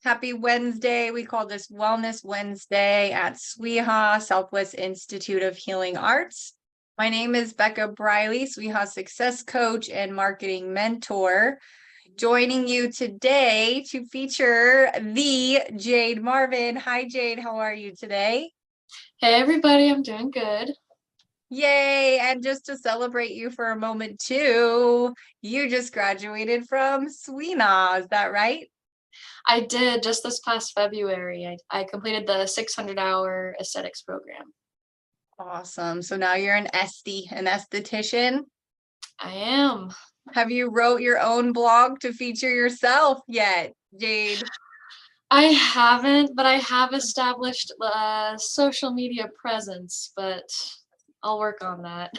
Happy Wednesday. We call this Wellness Wednesday at SWIHA, Southwest Institute of Healing Arts. My name is Becca Briley, SWIHA Success Coach and Marketing Mentor. Joining you today to feature the Jade Marvin. Hi, Jade. How are you today? Hey everybody, I'm doing good. Yay! And just to celebrate you for a moment too, you just graduated from SWIHA. Is that right? I did just this past February. I completed the 600-hour aesthetics program. Awesome. So now you're an esthetician. I am. Have you wrote your own blog to feature yourself yet, Jade? I haven't, but I have established a social media presence, but I'll work on that.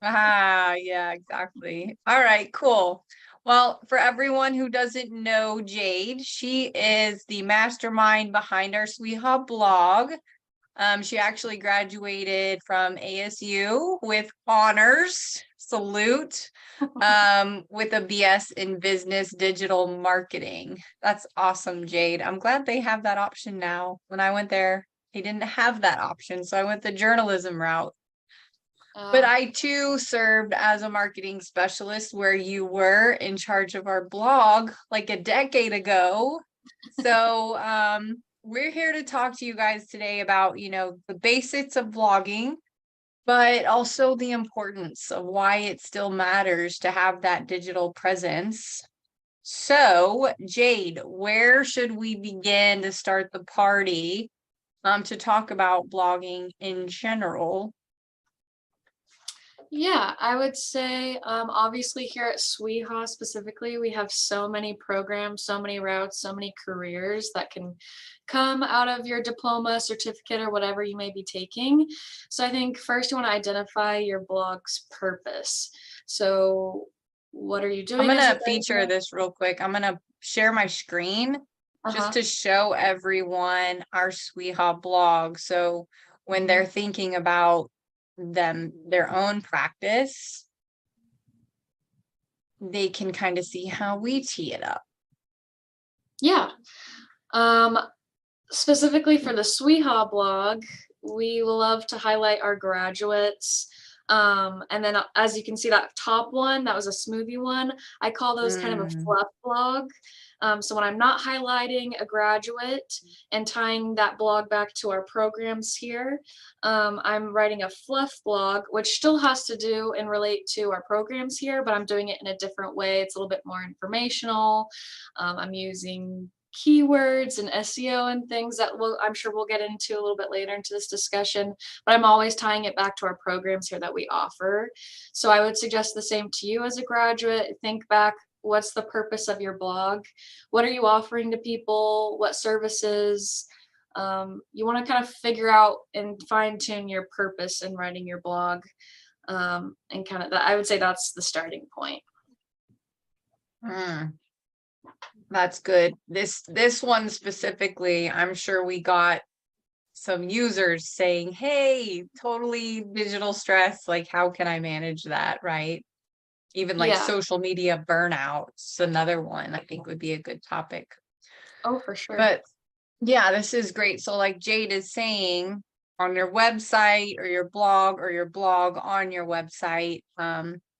Yeah, exactly. All right, cool. Well, for everyone who doesn't know Jade, she is the mastermind behind our SWIHA blog. She actually graduated from ASU with honors, salute, with a BS in business digital marketing. That's awesome, Jade. I'm glad they have that option now. When I went there, they didn't have that option, so I went the journalism route. But I too served as a marketing specialist where you were in charge of our blog like a decade ago. So we're here to talk to you guys today about, the basics of blogging, but also the importance of why it still matters to have that digital presence. So, Jade, where should we begin to start the party to talk about blogging in general? Yeah, I would say obviously here at SWIHA specifically, we have so many programs, so many routes, so many careers that can come out of your diploma, certificate, or whatever you may be taking. So I think first you want to identify your blog's purpose. So what are you I'm doing going as a to feature this real quick. I'm going to share my screen just Uh-huh. to show everyone our SWIHA blog. So when they're thinking about their own practice, they can kind of see how we tee it up. Yeah. Um, Specifically for the SWIHA blog, we love to highlight our graduates. And then as you can see, that top one, that was a smoothie one. I call those kind of a fluff blog. So when I'm not highlighting a graduate and tying that blog back to our programs here, I'm writing a fluff blog, which still has to do and relate to our programs here, but I'm doing it in a different way. It's a little bit more informational. I'm using keywords and SEO and things that I'm sure we'll get into a little bit later into this discussion, but I'm always tying it back to our programs here that we offer. So I would suggest the same to you as a graduate. Think back, what's the purpose of your blog? What are you offering to people? What services? You want to kind of figure out and fine tune your purpose in writing your blog. And kind of that, I would say that's the starting point. That's good. This one specifically, I'm sure we got some users saying, hey, totally digital stress. Like, how can I manage that? Right. Even like Yeah. social media burnout's another one I think would be a good topic. Oh, for sure. But yeah, this is great. So like Jade is saying, on your website or your blog on your website,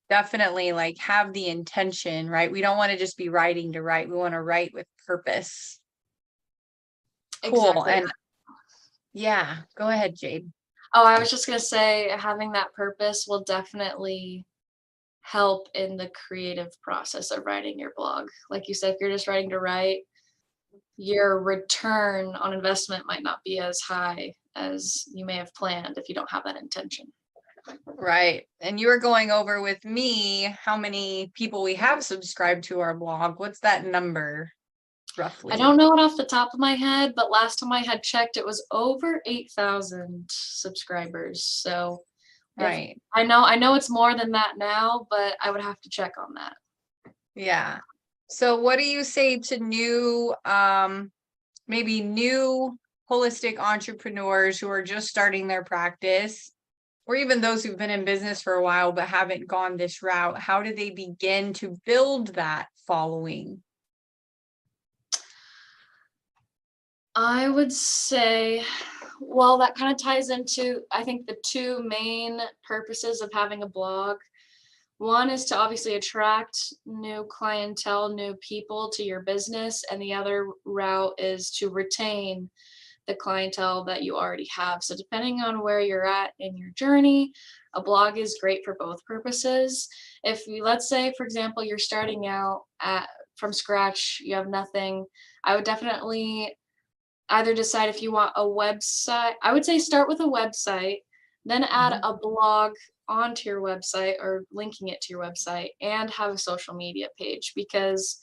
definitely like have the intention, right? We don't want to just be writing to write. We want to write with purpose. Cool. Exactly. And yeah, go ahead, Jade. Oh, I was just gonna say having that purpose will definitely help in the creative process of writing your blog. Like you said, if you're just writing to write, your return on investment might not be as high as you may have planned if you don't have that intention. Right. And you were going over with me how many people we have subscribed to our blog. What's that number I roughly? don't know it off the top of my head, but last time I had checked, it was over 8,000 subscribers. So Right. I know it's more than that now, but I would have to check on that. Yeah. So what do you say to new, maybe new holistic entrepreneurs who are just starting their practice, or even those who've been in business for a while but haven't gone this route? How do they begin to build that following? I would say, well, that kind of ties into, I think, the two main purposes of having a blog. One is to obviously attract new clientele, new people to your business, and the other route is to retain the clientele that you already have. So depending on where you're at in your journey, a blog is great for both purposes. If you, let's say, for example, you're starting out at from scratch, you have nothing, I would definitely either decide if you want a website. I would say start with a website, then add Mhm. a blog onto your website or linking it to your website, and have a social media page, because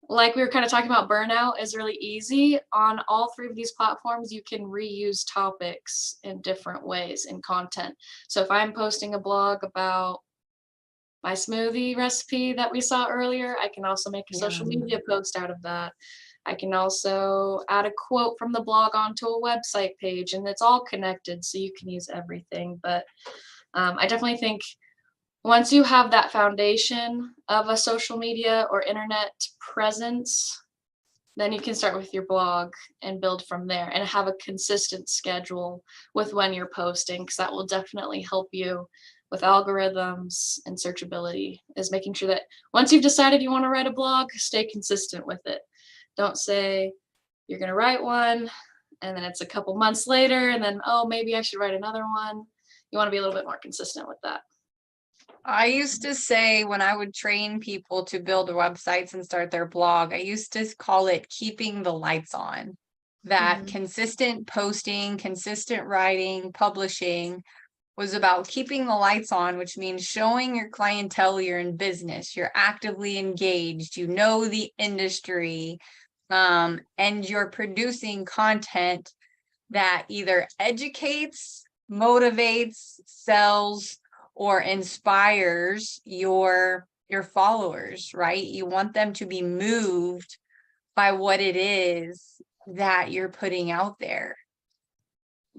like we were kind of talking about, burnout is really easy on all three of these platforms. You can reuse topics in different ways in content. So if I'm posting a blog about my smoothie recipe that we saw earlier, I can also make a Yeah. social media post out of that. I can also add a quote from the blog onto a website page, and it's all connected, so you can use everything. But I definitely think once you have that foundation of a social media or internet presence, then you can start with your blog and build from there and have a consistent schedule with when you're posting, because that will definitely help you with algorithms and searchability, is making sure that once you've decided you want to write a blog, stay consistent with it. Don't say you're going to write one and then it's a couple months later and then, oh, maybe I should write another one. You want to be a little bit more consistent with that. I used to say when I would train people to build websites and start their blog, I used to call it keeping the lights on. That Mhm. consistent posting, consistent writing, publishing was about keeping the lights on, which means showing your clientele you're in business, you're actively engaged, you know the industry, and you're producing content that either educates, motivates, sells, or inspires your followers, right? You want them to be moved by what it is that you're putting out there.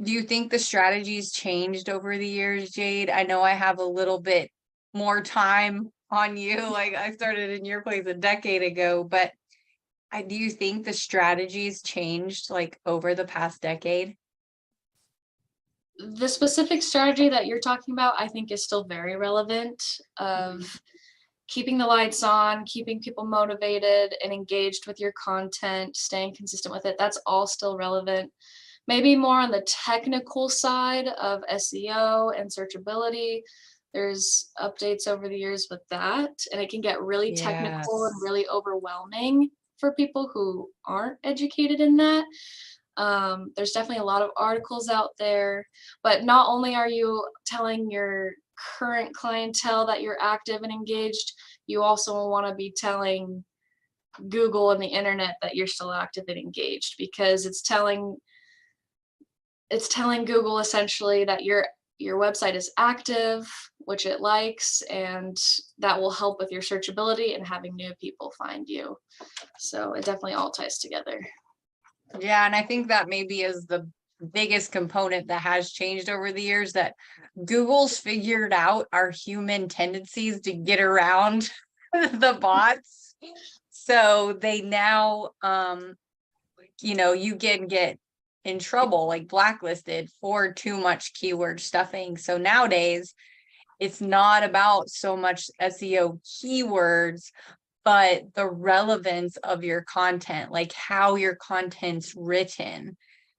Do you think the strategy's changed over the years, Jade? I know I have a little bit more time on you. Like I started in your place a decade ago, but do you think the strategy's changed like over the past decade? The specific strategy that you're talking about, I think, is still very relevant, of Mhm. keeping the lights on, keeping people motivated and engaged with your content, staying consistent with it. That's all still relevant. Maybe more on the technical side of SEO and searchability. There's updates over the years with that, and it can get really technical and Yes. really overwhelming for people who aren't educated in that. There's definitely a lot of articles out there, but not only are you telling your current clientele that you're active and engaged, you also want to be telling Google and the internet that you're still active and engaged, because it's telling Google essentially that your website is active, which it likes, and that will help with your searchability and having new people find you. So it definitely all ties together. Yeah, and I think that maybe is the biggest component that has changed over the years, that Google's figured out our human tendencies to get around the bots. So they now you can get in trouble, like blacklisted for too much keyword stuffing. So nowadays it's not about so much SEO keywords, but the relevance of your content, like how your content's written.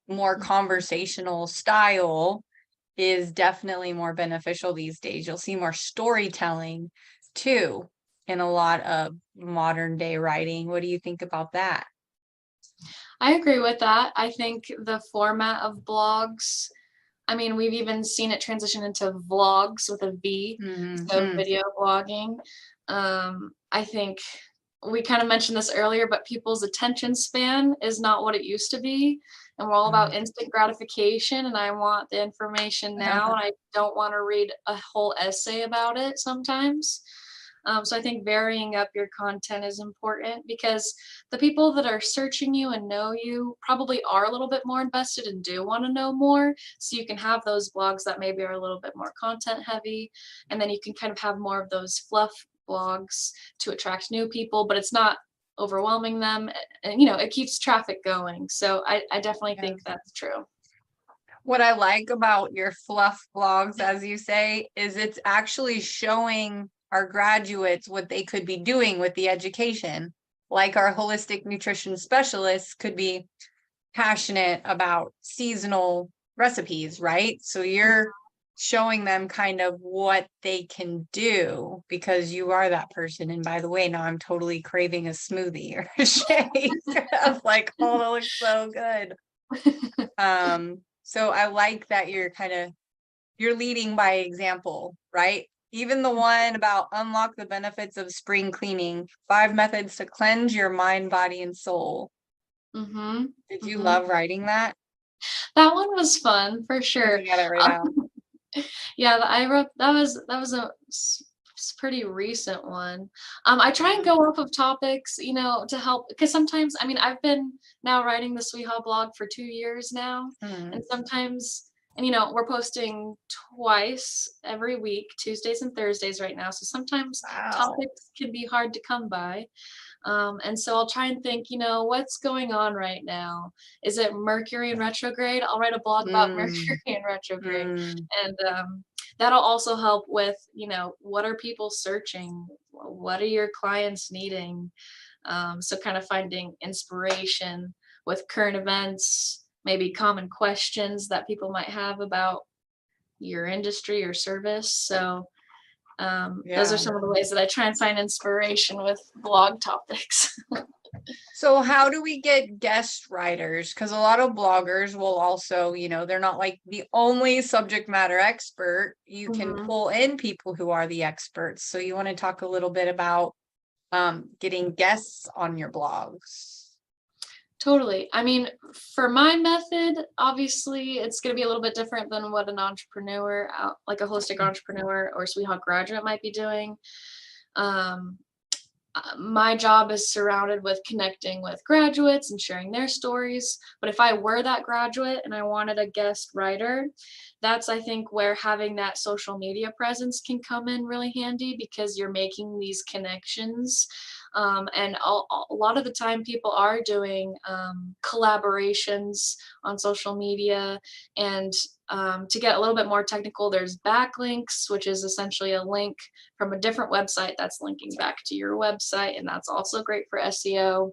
More conversational style is definitely more beneficial these days. You'll see more storytelling too in a lot of modern day writing. What do you think about that? I agree with that. I think the format of blogs, I mean, we've even seen it transition into vlogs with a V, so Mm-hmm. video blogging. I think we kind of mentioned this earlier, but people's attention span is not what it used to be. And we're all about instant gratification, and I want the information now, and I don't want to read a whole essay about it sometimes. So I think varying up your content is important, because the people that are searching you and know you probably are a little bit more invested and do want to know more. So you can have those blogs that maybe are a little bit more content heavy, and then you can kind of have more of those fluff blogs to attract new people, but it's not overwhelming them, and you know, it keeps traffic going. So I definitely Yeah. think that's true. What I like about your fluff blogs, as you say, is it's actually showing our graduates what they could be doing with the education. Like our holistic nutrition specialists could be passionate about seasonal recipes, right? So you're showing them kind of what they can do because you are that person. And by the way, now I'm totally craving a smoothie or a shake. I was like, oh, that looks so good. So I like that you're leading by example, right? Even the one about unlock the benefits of spring cleaning, 5 methods to cleanse your mind, body, and soul. Mm-hmm. Did you Mm-hmm. love writing that? That one was fun for sure. I got it right out. Yeah, I wrote that was pretty recent one. I try and go off of topics, you know, to help because sometimes I mean I've been now writing the Sweetheart blog for 2 years now, Hmm. and sometimes and you know we're posting twice every week, Tuesdays and Thursdays right now. So sometimes Wow. topics can be hard to come by. And so I'll try and think, you know, what's going on right now? Is it Mercury in retrograde? I'll write a blog about Mm, Mercury in retrograde. mm, And that'll also help with, you know, what are people searching? What are your clients needing? So kind of finding inspiration with current events, maybe common questions that people might have about your industry or service. So those are yeah. some of the ways that I try and find inspiration with blog topics. So how do we get guest writers? Because a lot of bloggers will also, they're not like the only subject matter expert. You can Mhm. pull in people who are the experts. So you want to talk a little bit about getting guests on your blogs. Totally. I mean, for my method, obviously, it's going to be a little bit different than what an entrepreneur, like a holistic entrepreneur or Sweetheart graduate might be doing. Um, my job is surrounded with connecting with graduates and sharing their stories. But if I were that graduate and I wanted a guest writer, that's, I think, where having that social media presence can come in really handy because you're making these connections. And a lot of the time, people are doing collaborations on social media. And to get a little bit more technical, there's backlinks, which is essentially a link from a different website that's linking back to your website, and that's also great for SEO.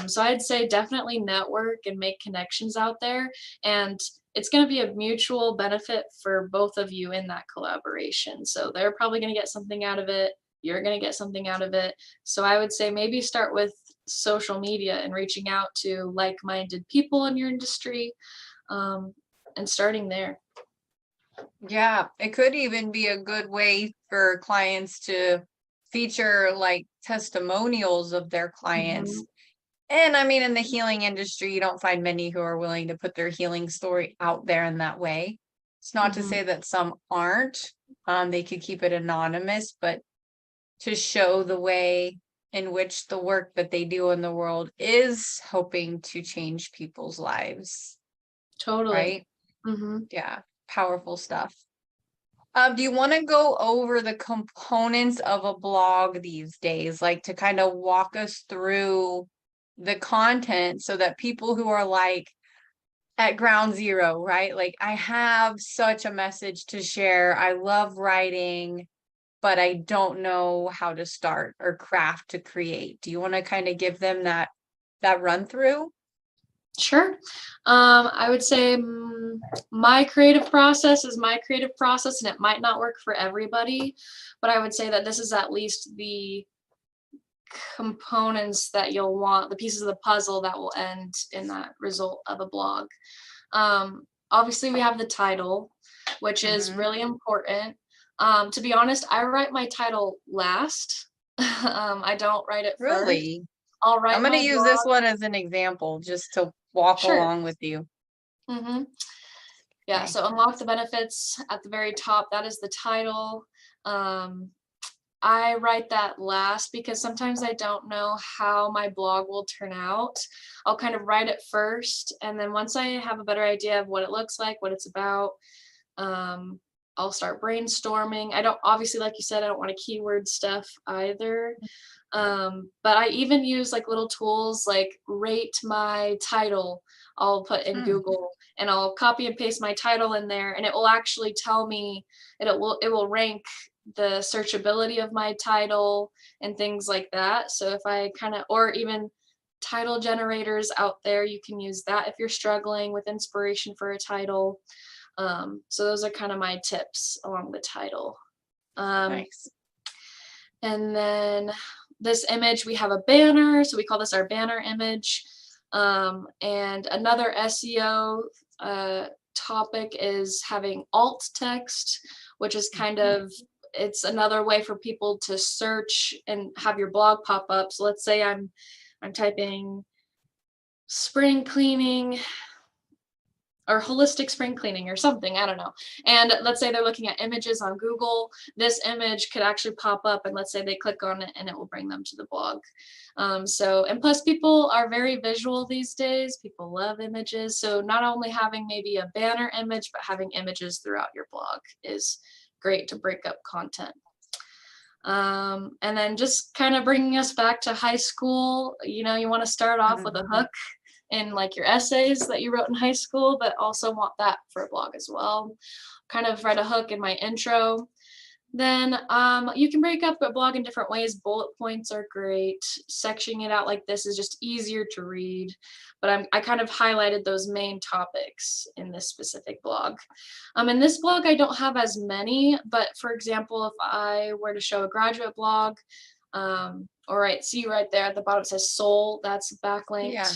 So I'd say definitely network and make connections out there, and it's going to be a mutual benefit for both of you in that collaboration. So they're probably going to get something out of it. You're going to get something out of it. So I would say maybe start with social media and reaching out to like-minded people in your industry, and starting there. Yeah, it could even be a good way for clients to feature like testimonials of their clients. Mhm. And I mean, in the healing industry, you don't find many who are willing to put their healing story out there in that way. It's not to Mhm. say that some aren't. They could keep it anonymous, but to show the way in which the work that they do in the world is hoping to change people's lives, Totally. right? Mhm. Yeah, powerful stuff. Do you want to go over the components of a blog these days, like to kind of walk us through the content so that people who are like at ground zero, right? Like, I have such a message to share. I love writing, but I don't know how to start or craft to create. Do you want to kind of give them that run through? Sure. I would say my creative process is my creative process, and it might not work for everybody, but I would say that this is at least the components that you'll want, the pieces of the puzzle that will end in that result of a blog. Obviously, we have the title, which is Hmm. really important. To be honest, I write my title last. I don't write it first. Really? I'll I'm write going to my use this blog. one as an example just to walk Sure. along with you. Mm-hmm. Yeah, Okay. so unlock the benefits at the very top. That is the title. Um, I write that last because sometimes I don't know how my blog will turn out. I'll kind of write it first, and then once I have a better idea of what it looks like, what it's about, um, I'll start brainstorming. I don't, obviously, like you said, I don't want to keyword stuff either. But I even use like little tools like rate my title. I'll put in Google and I'll copy and paste my title in there, and it will actually tell me, and it will rank the searchability of my title and things like that. So if I kind of, or even title generators out there, you can use that if you're struggling with inspiration for a title. So those are kind of my tips along the title. Nice. And then this image, we have a banner, so we call this our banner image. And another SEO topic is having alt text, which is kind of, it's another way for people to search and have your blog pop up. So let's say I'm typing spring cleaning or holistic spring cleaning or something, I don't know. And let's say they're looking at images on Google, this image could actually pop up, and let's say they click on it and it will bring them to the blog. And plus people are very visual these days, people love images. So not only having maybe a banner image, but having images throughout your blog is great to break up content. And then just kind of bringing us back to high school, you want to start off with a hook in like your essays that you wrote in high school, but also want that for a blog as well. Kind of write a hook in my intro. Then you can break up a blog in different ways. Bullet points are great. Sectioning it out like this is just easier to read, but I kind of highlighted those main topics in this specific blog. In this blog, I don't have as many, but for example, if I were to show a graduate blog, all right, see right there at the bottom, it says soul, that's backlinked. Yeah.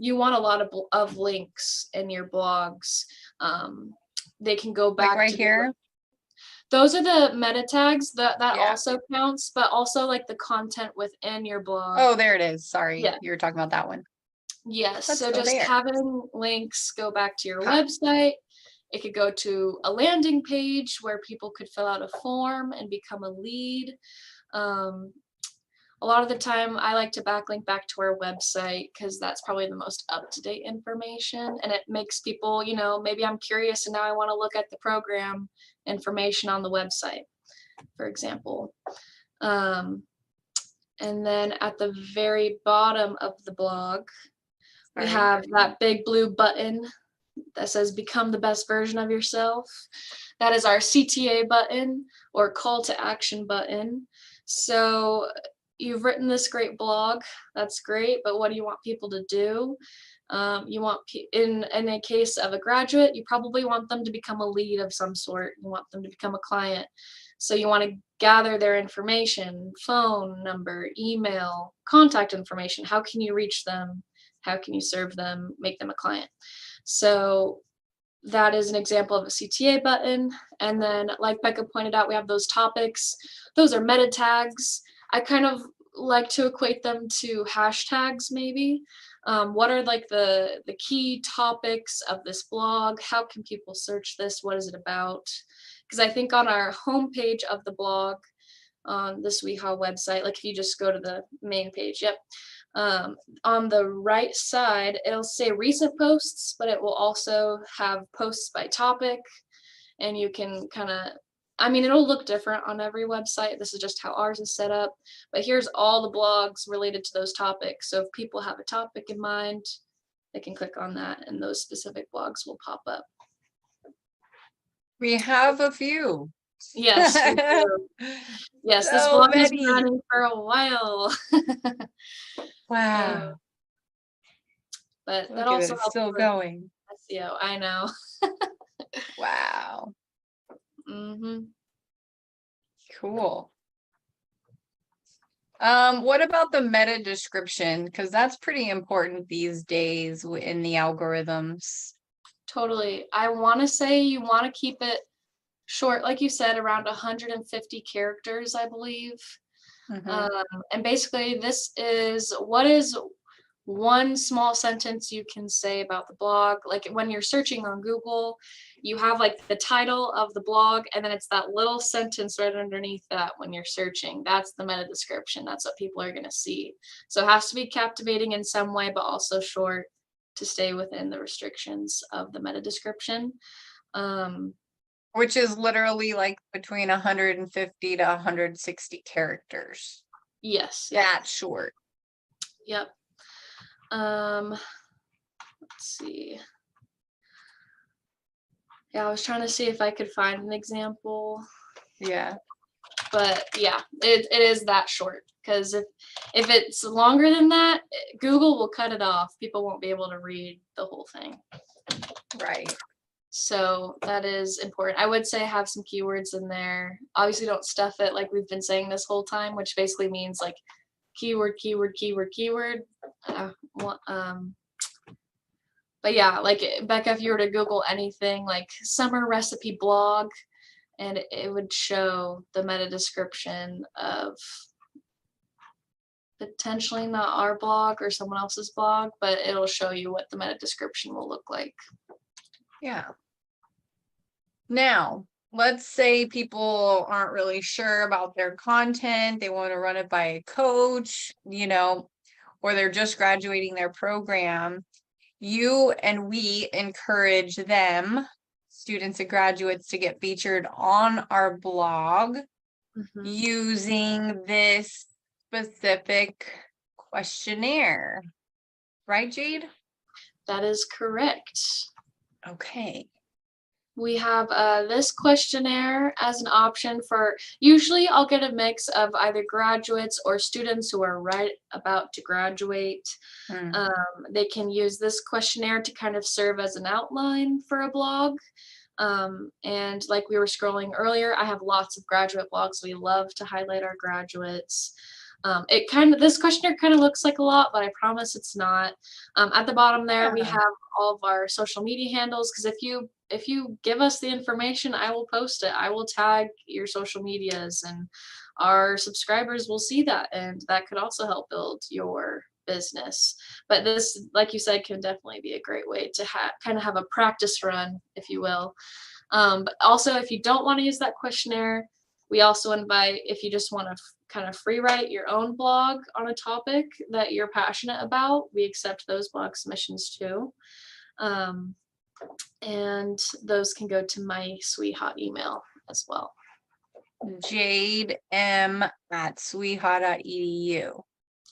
You want a lot of links in your blogs. They can go back like right to here. Those are the meta tags that Yeah. also counts, but also like the content within your blog. Oh, there it is. Sorry. Yeah. You were talking about that one. Yes. Let's So go just there. having links go back to your Huh. website. It could go to a landing page where people could fill out a form and become a lead. A lot of the time I like to backlink back to our website because that's probably the most up-to-date information, and it makes people, maybe I'm curious and now I want to look at the program information on the website, for example. And then at the very bottom of the blog, we have that big blue button that says become the best version of yourself. That is our CTA button, or call to action button. So you've written this great blog, that's great, but what do you want people to do? You want, in a case of a graduate, you probably want them to become a lead of some sort. You want them to become a client. So you want to gather their information, phone number, email, contact information. How can you reach them? How can you serve them, make them a client? So that is an example of a CTA button. And then, like Becca pointed out, we have those topics. Those are meta tags. I kind of like to equate them to hashtags, maybe. What are like the key topics of this blog? How can people search this? What is it about? Because I think on our homepage of the blog, on the SweHa website, like if you just go to the main page, on the right side, it'll say recent posts, but it will also have posts by topic, and you can kind of, it'll look different on every website. This is just how ours is set up, but here's all the blogs related to those topics. So if people have a topic in mind, they can click on that and those specific blogs will pop up. We have a few. Yes, we do. Yes, so this blog has been running for a while. Wow. But that also helps. Still going. SEO, I know. Wow. Cool. What about the meta description? Because that's pretty important these days in the algorithms. Totally. I want to say you want to keep it short, like you said, around 150 characters, I believe. And basically, this is what is one small sentence you can say about the blog. Like when you're searching on Google, you have like the title of the blog, and then it's that little sentence right underneath that when you're searching. That's the meta description. That's what people are going to see. So it has to be captivating in some way, but also short to stay within the restrictions of the meta description. Which is literally like between 150 to 160 characters. Yes. That short. Yep. Let's see. Yeah, I was trying to see if I could find an example. Yeah. But yeah, it is that short, because if it's longer than that, Google will cut it off. People won't be able to read the whole thing. Right. So that is important. I would say have some keywords in there. Obviously, don't stuff it like we've been saying this whole time, which basically means like keyword, keyword, keyword, keyword. But yeah, like Becca, if you were to Google anything like summer recipe blog, and it would show the meta description of potentially not our blog or someone else's blog, but it'll show you what the meta description will look like. Yeah. Now, let's say people aren't really sure about their content. They want to run it by a coach, or they're just graduating their program. You and we encourage them, students and graduates, to get featured on our blog using this specific questionnaire. Right, Jade? That is correct. Okay. We have this questionnaire as an option for, usually I'll get a mix of either graduates or students who are right about to graduate. They can use this questionnaire to kind of serve as an outline for a blog. And like we were scrolling earlier, I have lots of graduate blogs. We love to highlight our graduates. This questionnaire kind of looks like a lot, but I promise it's not. At the bottom there, we have all of our social media handles, because if you give us the information, I will post it. I will tag your social medias, and our subscribers will see that, and that could also help build your business. But this, like you said, can definitely be a great way to kind of have a practice run, if you will. But also, if you don't want to use that questionnaire, we also invite, if you just want to kind of free write your own blog on a topic that you're passionate about, we accept those blog submissions too. And those can go to my SweeHot email as well. JadeM@sweeha.edu.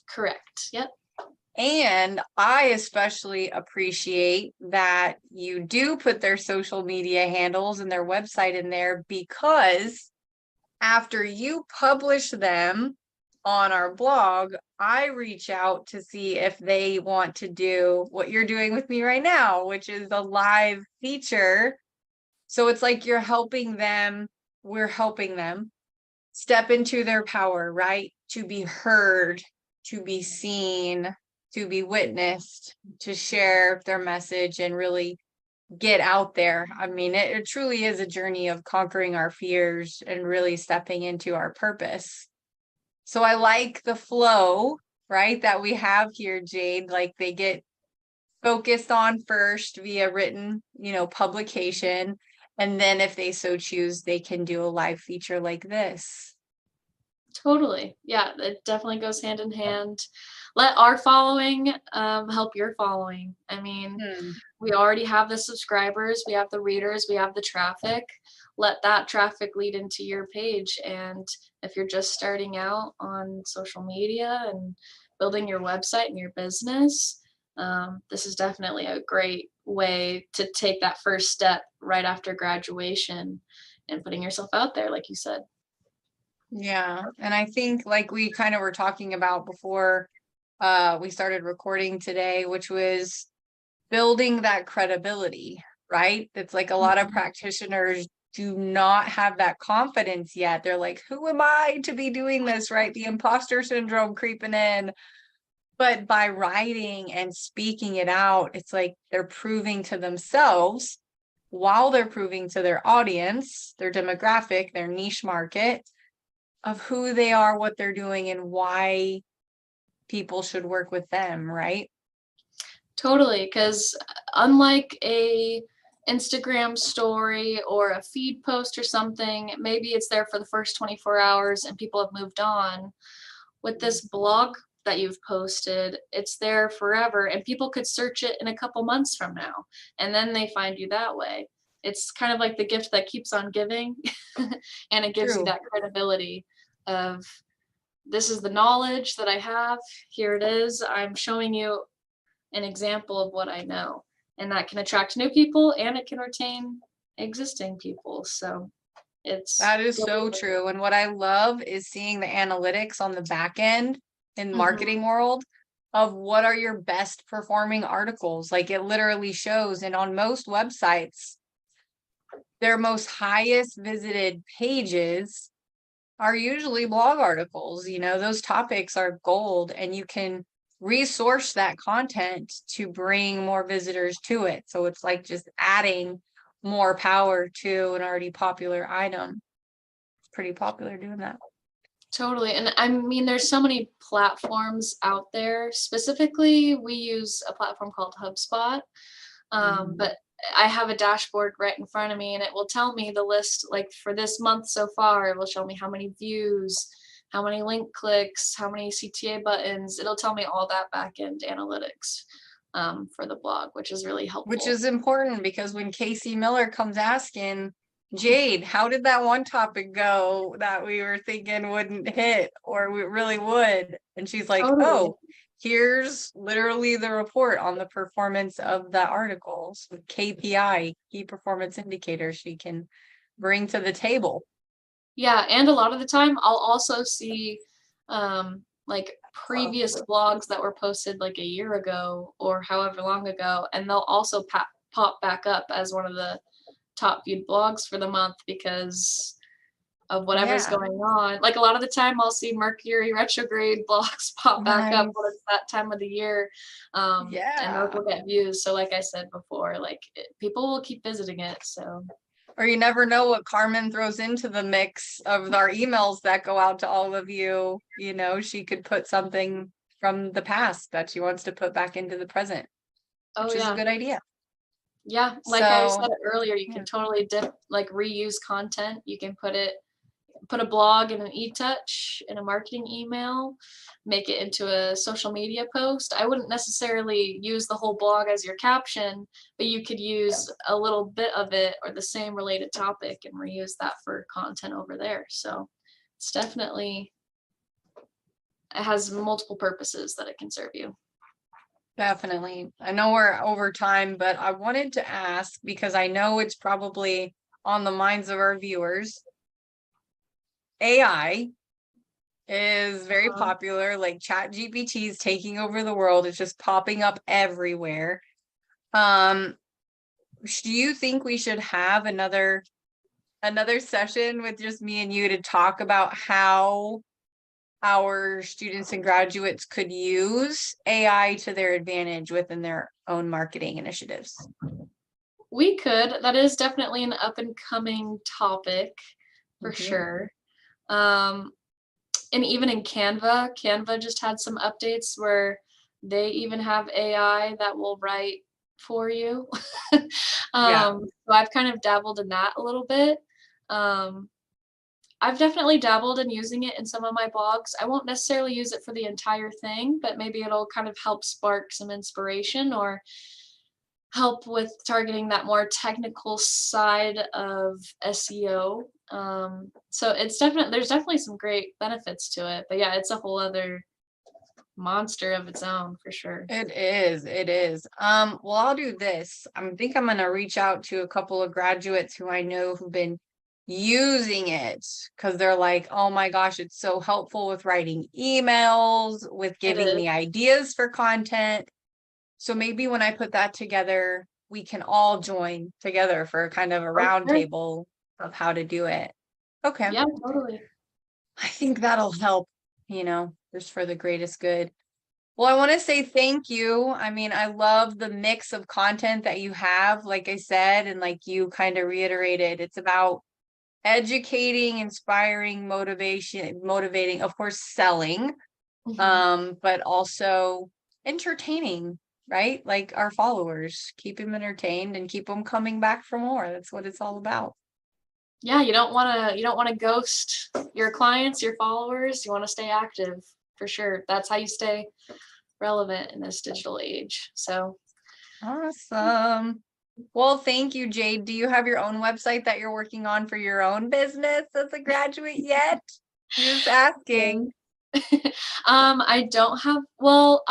Correct. Yep. And I especially appreciate that you do put their social media handles and their website in there, because after you publish them on our blog, I reach out to see if they want to do what you're doing with me right now, which is a live feature. So it's like you're helping them, we're helping them step into their power, right? To be heard, to be seen, to be witnessed, to share their message and really get out there. I mean, it truly is a journey of conquering our fears and really stepping into our purpose. So I like the flow, right, that we have here, Jade. Like, they get focused on first via written, publication. And then if they so choose, they can do a live feature like this. Totally. Yeah, it definitely goes hand in hand. Let our following help your following. I mean, we already have the subscribers, we have the readers, we have the traffic. Let that traffic lead into your page. And if you're just starting out on social media and building your website and your business, this is definitely a great way to take that first step right after graduation and putting yourself out there, like you said. Yeah. And I think, like we kind of were talking about before we started recording today, which was building that credibility, right? It's like a lot of practitioners do not have that confidence yet. They're like, who am I to be doing this, right? The imposter syndrome creeping in. But by writing and speaking it out, it's like they're proving to themselves, while they're proving to their audience, their demographic, their niche market, of who they are, what they're doing, and why people should work with them, right? Totally, because unlike a Instagram story or a feed post or something, maybe it's there for the first 24 hours and people have moved on. With this blog that you've posted, it's there forever, and people could search it in a couple months from now, and then they find you that way. It's kind of like the gift that keeps on giving, and it gives you that credibility of this is the knowledge that I have. Here it is. I'm showing you an example of what I know. And that can attract new people and it can retain existing people. So it's That is so true. And what I love is seeing the analytics on the back end in marketing world of what are your best performing articles. Like it literally shows, and on most websites, their most highest visited pages are usually blog articles. You know, those topics are gold, and you can resource that content to bring more visitors to it. So it's like just adding more power to an already popular item. It's pretty popular doing that. Totally. And I mean, there's so many platforms out there. Specifically, we use a platform called HubSpot. But I have a dashboard right in front of me and it will tell me the list, like for this month so far, it will show me how many views, how many link clicks, how many CTA buttons. It'll tell me all that back-end analytics for the blog, which is really helpful. Which is important because when Casey Miller comes asking, Jade, how did that one topic go that we were thinking wouldn't hit or we really would? And she's like, oh, here's literally the report on the performance of the articles with KPI, key performance indicators she can bring to the table. Yeah, and a lot of the time I'll also see like previous blogs that were posted like a year ago or however long ago, and they'll also pop back up as one of the top viewed blogs for the month because of whatever's going on. Like a lot of the time I'll see Mercury retrograde blogs pop back up when it's that time of the year. And those will get views. So like I said before, like people will keep visiting it. So or you never know what Carmen throws into the mix of our emails that go out to all of you. You know, she could put something from the past that she wants to put back into the present, which is a good idea. Yeah, like I said earlier, you can totally reuse content. You can put a blog in an e-touch, in a marketing email, make it into a social media post. I wouldn't necessarily use the whole blog as your caption, but you could use a little bit of it or the same related topic and reuse that for content over there. So it's definitely, it has multiple purposes that it can serve you. Definitely. I know we're over time, but I wanted to ask because I know it's probably on the minds of our viewers. AI is very popular, like ChatGPT is taking over the world. It's just popping up everywhere. Do you think we should have another session with just me and you to talk about how our students and graduates could use AI to their advantage within their own marketing initiatives? We could. That is definitely an up and coming topic for sure. And even in Canva just had some updates where they even have AI that will write for you. So I've kind of dabbled in that a little bit. I've definitely dabbled in using it in some of my blogs. I won't necessarily use it for the entire thing, but maybe it'll kind of help spark some inspiration or help with targeting that more technical side of SEO. So it's there's definitely some great benefits to it, but yeah, it's a whole other monster of its own for sure. It is. Well, I'll do this. I think I'm gonna reach out to a couple of graduates who I know who've been using it because they're like, oh my gosh, it's so helpful with writing emails, with giving me ideas for content. So maybe when I put that together, we can all join together for kind of a roundtable of how to do it. Okay. Yeah, totally. I think that'll help, just for the greatest good. Well, I want to say thank you. I mean, I love the mix of content that you have, like I said, and like you kind of reiterated, it's about educating, inspiring, motivating, of course, selling, but also entertaining, right? Like our followers, keep them entertained and keep them coming back for more. That's what it's all about. Yeah, you don't want to ghost your clients, your followers. You want to stay active for sure. That's how you stay relevant in this digital age. So awesome. Well, thank you, Jade. Do you have your own website that you're working on for your own business as a graduate yet? Just asking. I don't have, well,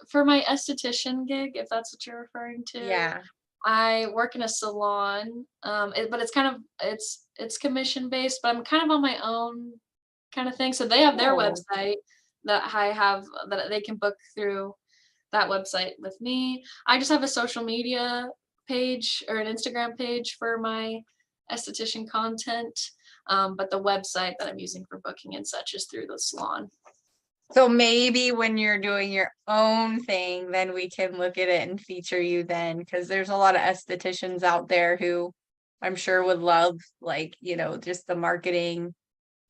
for my esthetician gig, if that's what you're referring to, Yeah. I work in a salon, but it's kind of it's commission based, but I'm kind of on my own kind of thing. So they have their Cool. website that I have that they can book through that website with me. I just have a social media page or an Instagram page for my esthetician content. But the website that I'm using for booking and such is through the salon. So maybe when you're doing your own thing, then we can look at it and feature you then, because there's a lot of estheticians out there who I'm sure would love, like, just the marketing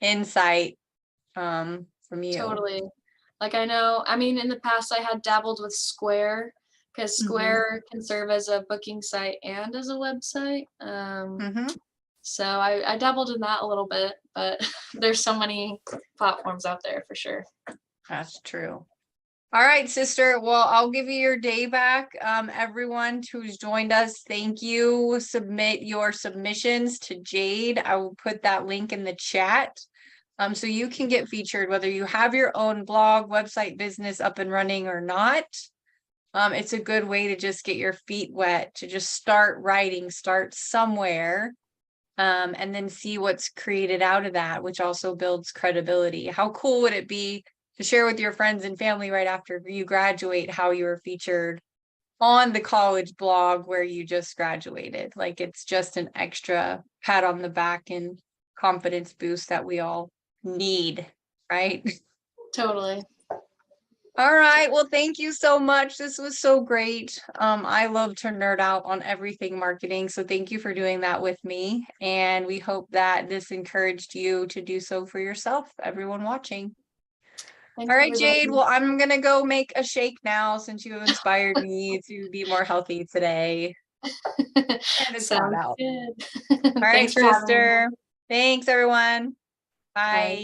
insight from you. Totally. Like I know, I mean, in the past I had dabbled with Square because Hmm. Square can serve as a booking site and as a website. Hmm. So I dabbled in that a little bit, but there's so many platforms out there for sure. That's true. All right, sister. Well, I'll give you your day back. Everyone who's joined us, thank you. Submit your submissions to Jade. I will put that link in the chat. So you can get featured whether you have your own blog, website, business up and running or not. It's a good way to just get your feet wet, to just start writing, start somewhere, and then see what's created out of that, which also builds credibility. How cool would it be to share with your friends and family right after you graduate how you were featured on the college blog where you just graduated? Like, it's just an extra pat on the back and confidence boost that we all need, right? Totally. All right. Well, thank you so much. This was so great. I love to nerd out on everything marketing. So thank you for doing that with me. And we hope that this encouraged you to do so for yourself, everyone watching. All Thanks right, Jade. everybody. Well, I'm going to go make a shake now since you have inspired me to be more healthy today. And it's hot Sounds out. good. All right, Thanks for having me. sister. Thanks, everyone. Bye. Bye.